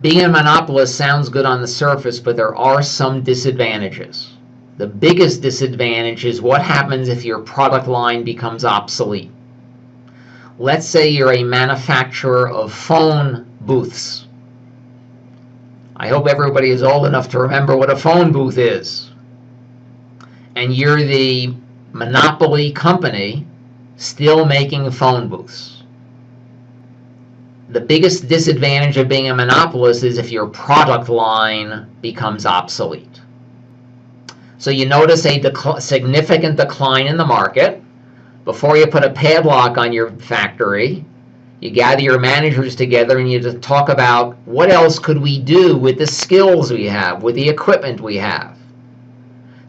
Being a monopolist sounds good on the surface, but there are some disadvantages. The biggest disadvantage is what happens if your product line becomes obsolete. Let's say you're a manufacturer of phone booths. I hope everybody is old enough to remember what a phone booth is. And you're the monopoly company still making phone booths. The biggest disadvantage of being a monopolist is if your product line becomes obsolete. So you notice a significant decline in the market. Before you put a padlock on your factory, you gather your managers together and you just talk about what else could we do with the skills we have, with the equipment we have.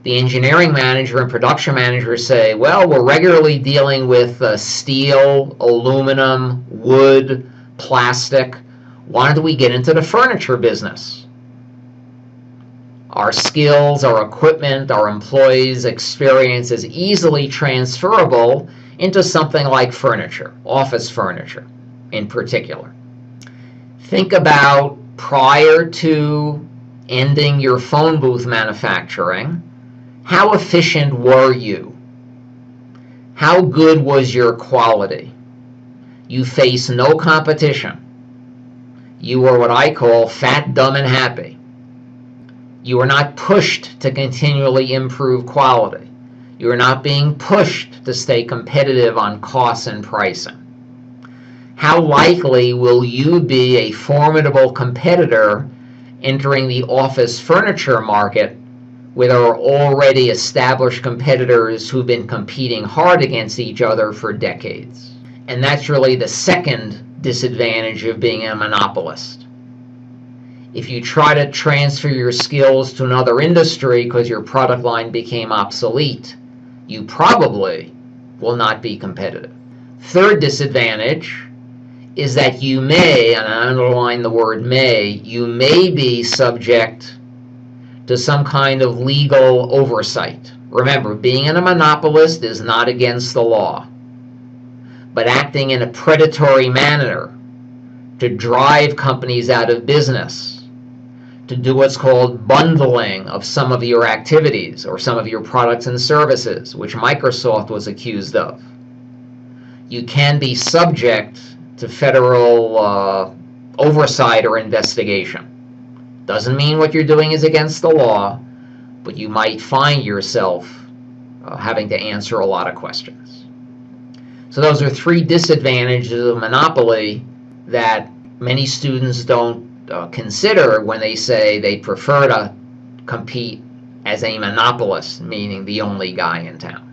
The engineering manager and production manager say, well, we're regularly dealing with steel, aluminum, wood, plastic. Why don't we get into the furniture business? Our skills, our equipment, our employees' experience is easily transferable into something like furniture, office furniture in particular. Think about prior to ending your phone booth manufacturing, how efficient were you? How good was your quality? You face no competition. You were what I call fat, dumb, and happy. You are not pushed to continually improve quality. You are not being pushed to stay competitive on costs and pricing. How likely will you be a formidable competitor entering the office furniture market where there are already established competitors who've been competing hard against each other for decades? And that's really the second disadvantage of being a monopolist. If you try to transfer your skills to another industry because your product line became obsolete, you probably will not be competitive. Third disadvantage is that you may, and I underline the word may, you may be subject to some kind of legal oversight. Remember, being a monopolist is not against the law, but acting in a predatory manner to drive companies out of business, to do what's called bundling of some of your activities or some of your products and services, which Microsoft was accused of. You can be subject to federal oversight or investigation. Doesn't mean what you're doing is against the law, but you might find yourself having to answer a lot of questions. So those are three disadvantages of monopoly that many students don't consider when they say they prefer to compete as a monopolist, meaning the only guy in town.